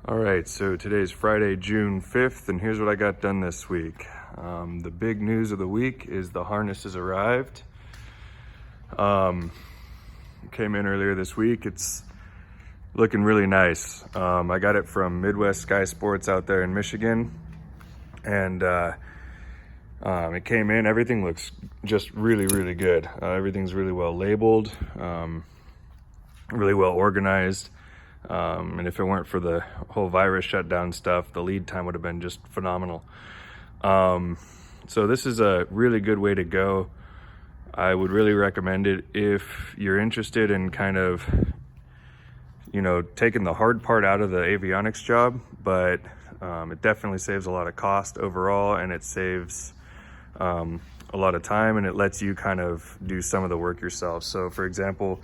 All right, so today's Friday, June 5th, and here's what I got done this week. The big news of the week is the harness has arrived. Came in earlier this week. It's looking really nice. I got it from Midwest Sky Sports out there in Michigan, and it came in. Everything looks just really good. Everything's really well labeled, really well organized. And if it weren't for the whole virus shutdown stuff, the lead time would have been just phenomenal. So this is a really good way to go. I would really recommend it if you're interested in kind of, taking the hard part out of the avionics job, but it definitely saves a lot of cost overall, and it saves a lot of time, and it lets you kind of do some of the work yourself. So for example,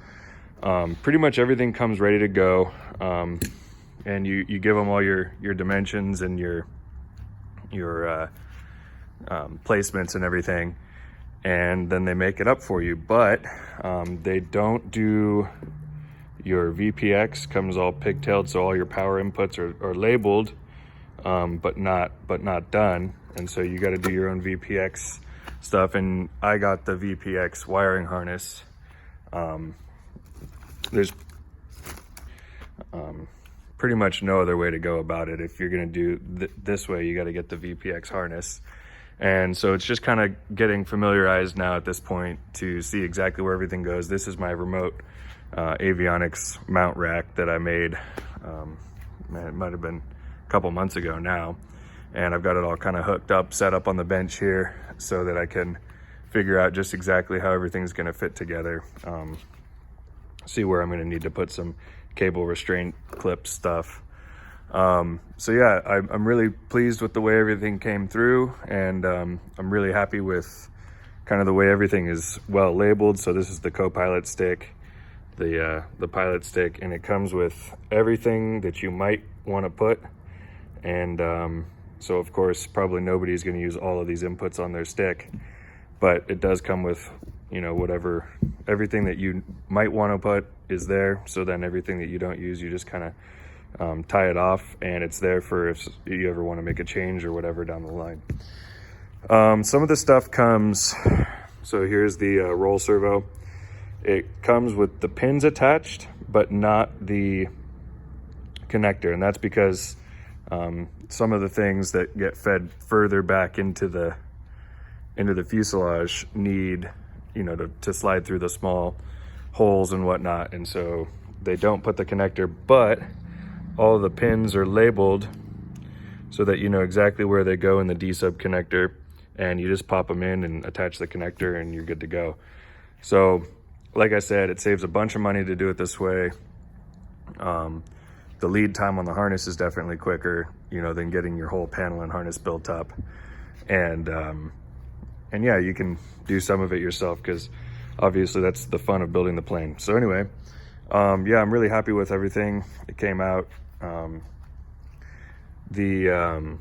pretty much everything comes ready to go, and you give them all your dimensions and your placements and everything, and then they make it up for you. But they don't do your VPX. Comes all pigtailed, so all your power inputs are labeled, but not done, and so you got to do your own VPX stuff. And I got the VPX wiring harness. There's pretty much no other way to go about it. If you're going to do this way, you got to get the VPX harness. And so it's just kind of getting familiarized now at this point to see exactly where everything goes. This is my remote Avionics mount rack that I made. It might have been a couple months ago now. And I've got it all kind of hooked up, set up on the bench here so that I can figure out just exactly how everything's going to fit together. See where I'm going to need to put some cable restraint clip stuff. So yeah, I'm really pleased with the way everything came through, and I'm really happy with kind of the way everything is well labeled. So this is the co-pilot stick, the pilot stick, and it comes with everything that you might want to put. And so of course, probably nobody's going to use all of these inputs on their stick, but it does come with, whatever, everything that you might want to put is there. So then everything that you don't use, you just kind of tie it off, and it's there for if you ever want to make a change or whatever down the line. Some of the stuff comes, so here's the roll servo. It comes with the pins attached, but not the connector, and that's because some of the things that get fed further back into the fuselage need, to slide through the small holes and whatnot, and so they don't put the connector, but all the pins are labeled so that you know exactly where they go in the D-sub connector, and you just pop them in and attach the connector and you're good to go. So like I said, it saves a bunch of money to do it this way. The lead time on the harness is definitely quicker, than getting your whole panel and harness built up. And yeah, you can do some of it yourself, because obviously that's the fun of building the plane. So anyway, yeah, I'm really happy with everything. It came out. The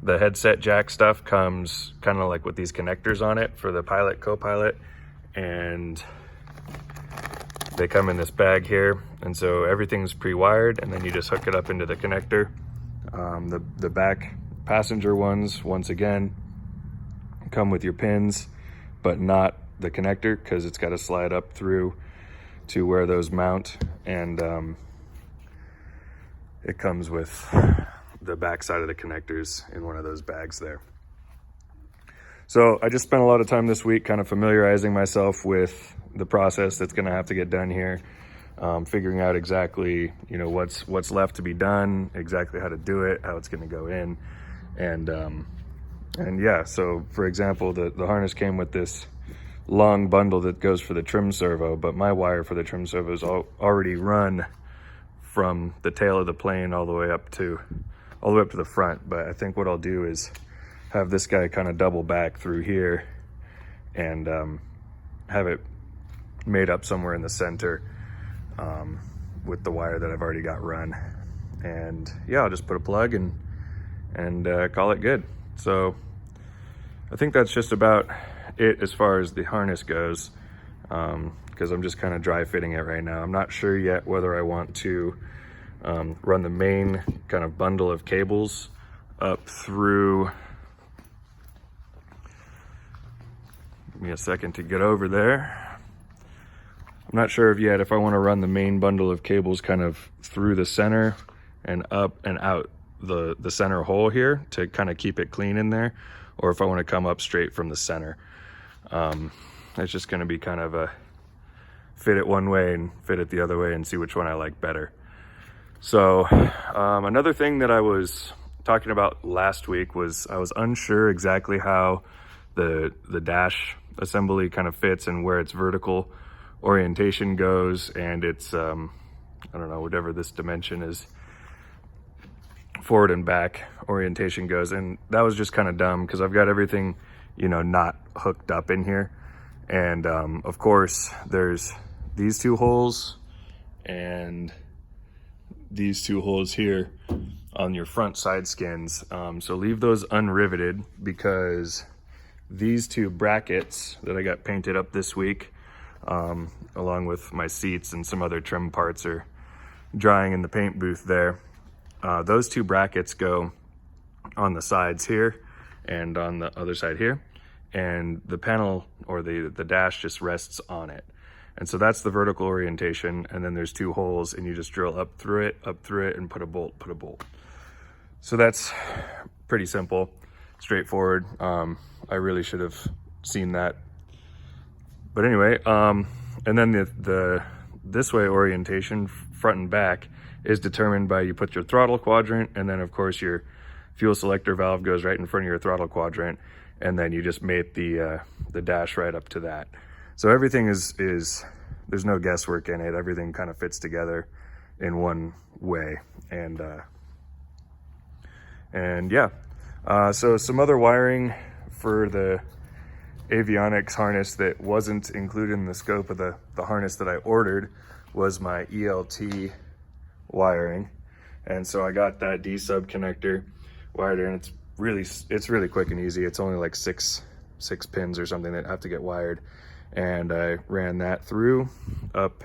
headset jack stuff comes kind of like with these connectors on it for the pilot, co-pilot, and they come in this bag here, and so everything's pre-wired, and then you just hook it up into the connector. The back passenger ones, once again, come with your pins, but not the connector, because it's got to slide up through to where those mount, and it comes with the back side of the connectors in one of those bags there. So I just spent a lot of time this week kind of familiarizing myself with the process that's going to have to get done here, figuring out exactly what's left to be done, exactly how to do it, how it's going to go in, and yeah. So for example, the harness came with this long bundle that goes for the trim servo, but my wire for the trim servo is already run from the tail of the plane all the way up to the front. But I think what I'll do is have this guy kind of double back through here and have it made up somewhere in the center with the wire that I've already got run. And yeah, I'll just put a plug and call it good. So I think that's just about it as far as the harness goes. because I'm just kind of dry fitting it right now. I'm not sure yet whether I want to run the main kind of bundle of cables up through, give me a second to get over there. I'm not sure if I want to run the main bundle of cables kind of through the center and up and out the center hole here to kind of keep it clean in there, or if I want to come up straight from the center. It's just going to be kind of a fit it one way and fit it the other way and see which one I like better. So another thing that I was talking about last week was I was unsure exactly how the dash assembly kind of fits and where its vertical orientation goes, and its I don't know, whatever this dimension is, forward and back orientation goes. And that was just kind of dumb because I've got everything, you know, not hooked up in here. And of course there's these two holes and these two holes here on your front side skins. So leave those unriveted, because these two brackets that I got painted up this week, along with my seats and some other trim parts, are drying in the paint booth there. Those two brackets go on the sides here and on the other side here, and the panel, or the dash, just rests on it. And so that's the vertical orientation, and then there's two holes, and you just drill up through it, and put a bolt. So that's pretty simple, straightforward. I really should have seen that. But anyway, and then the this way orientation, front and back, is determined by, you put your throttle quadrant, and then of course your fuel selector valve goes right in front of your throttle quadrant, and then you just mate the dash right up to that. So everything is there's no guesswork in it. Everything kind of fits together in one way. And yeah, so some other wiring for the Avionics harness that wasn't included in the scope of the harness that I ordered was my ELT wiring. And so I got that D sub connector wired in. It's really quick and easy. It's only like six pins or something that have to get wired, and I ran that through up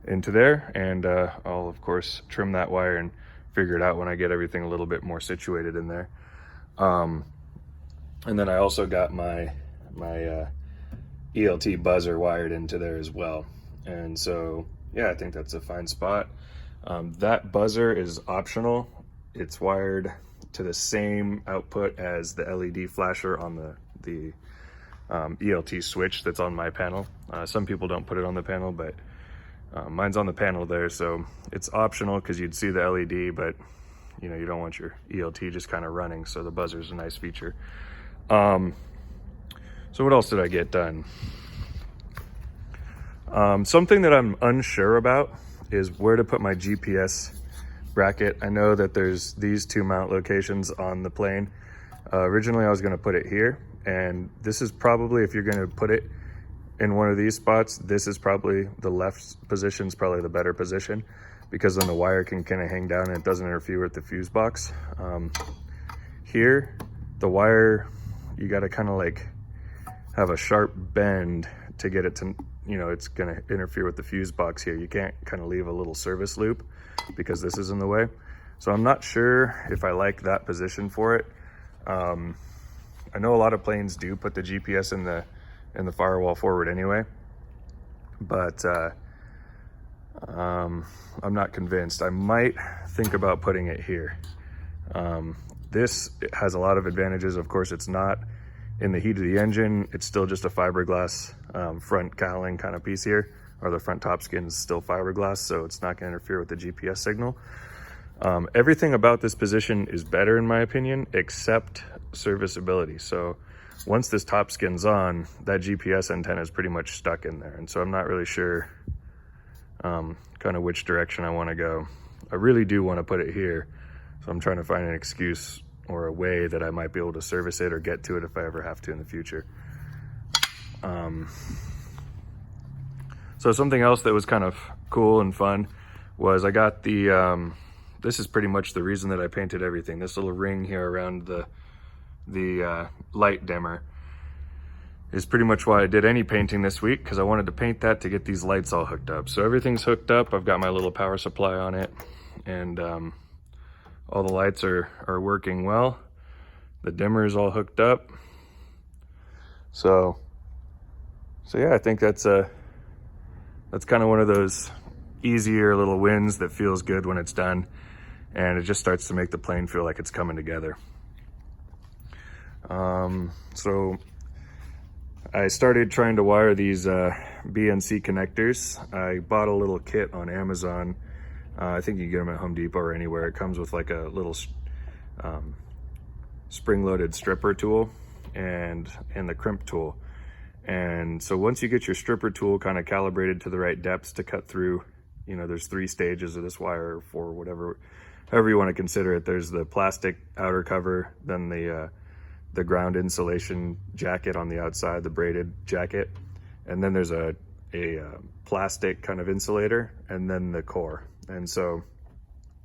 into there, and I'll of course trim that wire and figure it out when I get everything a little bit more situated in there. And then I also got my ELT buzzer wired into there as well. And so yeah, I think that's a fine spot. That buzzer is optional. It's wired to the same output as the LED flasher on the ELT switch that's on my panel. Some people don't put it on the panel, but mine's on the panel there, so it's optional because you'd see the LED, but you know, you don't want your ELT just kind of running, so the buzzer's a nice feature. So what else did I get done? Something that I'm unsure about is where to put my GPS bracket. I know that there's these two mount locations on the plane. Originally I was going to put it here, and this is probably, if you're going to put it in one of these spots, this is probably the left position, is probably the better position, because then the wire can kind of hang down and it doesn't interfere with the fuse box. Here, the wire, you got to kind of like have a sharp bend to get it to, you know, it's going to interfere with the fuse box here. You can't kind of leave a little service loop because this is in the way. So I'm not sure if I like that position for it. I know a lot of planes do put the GPS in the firewall forward anyway, but I'm not convinced. I might think about putting it here. This has a lot of advantages. Of course, it's not in the heat of the engine. It's still just a fiberglass front cowling kind of piece here, or the front top skin is still fiberglass, so it's not going to interfere with the GPS signal. Everything about this position is better in my opinion, except serviceability. So once this top skin's on, that GPS antenna is pretty much stuck in there, and so I'm not really sure kind of which direction I want to go. I really do want to put it here, so I'm trying to find an excuse or a way that I might be able to service it or get to it if I ever have to in the future. So something else that was kind of cool and fun was I got the this is pretty much the reason that I painted everything, this little ring here around the light dimmer. is pretty much why I did any painting this week, because I wanted to paint that to get these lights all hooked up. So everything's hooked up. I've got my little power supply on it, and all the lights are working well. The dimmer is all hooked up. So yeah, I think that's kind of one of those easier little wins that feels good when it's done, and it just starts to make the plane feel like it's coming together. So I started trying to wire these BNC connectors. I bought a little kit on Amazon. I think you can get them at Home Depot or anywhere. It comes with like a little spring-loaded stripper tool and the crimp tool. And so once you get your stripper tool kind of calibrated to the right depths to cut through, you know, there's 3 stages of this wire, or 4, however you want to consider it. There's the plastic outer cover, then the ground insulation jacket on the outside, the braided jacket, and then there's a plastic kind of insulator, and then the core. And so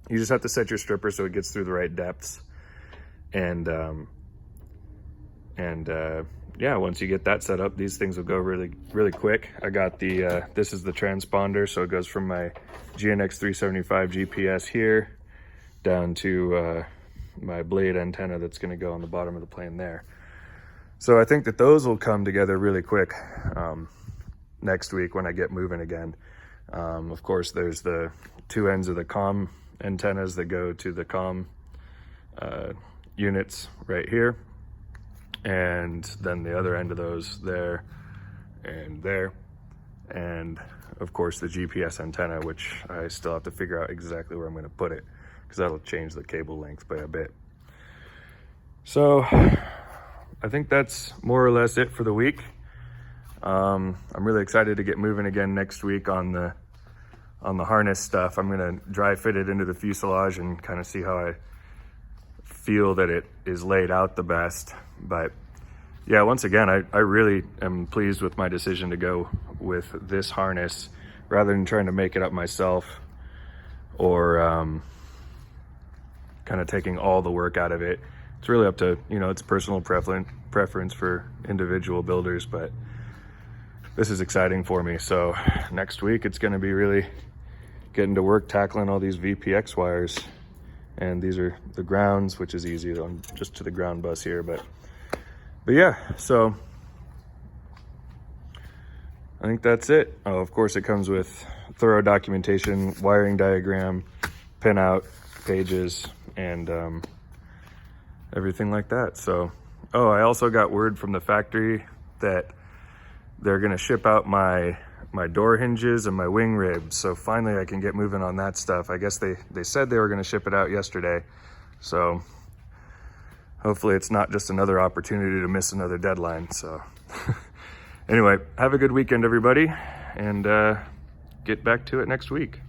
you just have to set your stripper so it gets through the right depths. And yeah, once you get that set up, these things will go really, really quick. I got the, this is the transponder, so it goes from my GNX 375 GPS here down to my blade antenna that's gonna go on the bottom of the plane there. So I think that those will come together really quick next week when I get moving again. Of course, there's the 2 ends of the comm antennas that go to the comm units right here, and then the other end of those there and there, and of course the GPS antenna, which I still have to figure out exactly where I'm going to put it, because that'll change the cable length by a bit. So I think that's more or less it for the week. I'm really excited to get moving again next week on the harness stuff. I'm going to dry fit it into the fuselage and kind of see how I feel that it is laid out the best. But yeah, once again, I really am pleased with my decision to go with this harness rather than trying to make it up myself, or kind of taking all the work out of it. It's really up to, you know, it's personal preference for individual builders, but this is exciting for me. So next week it's going to be really getting to work tackling all these VPX wires. And these are the grounds, which is easy. I'm just to the ground bus here, but yeah, so I think that's it. Oh, of course, it comes with thorough documentation, wiring diagram, pinout pages, and everything like that. So, oh, I also got word from the factory that they're gonna ship out my door hinges and my wing ribs. So finally I can get moving on that stuff. I guess they said they were gonna ship it out yesterday. So hopefully it's not just another opportunity to miss another deadline. So anyway, have a good weekend, everybody, and get back to it next week.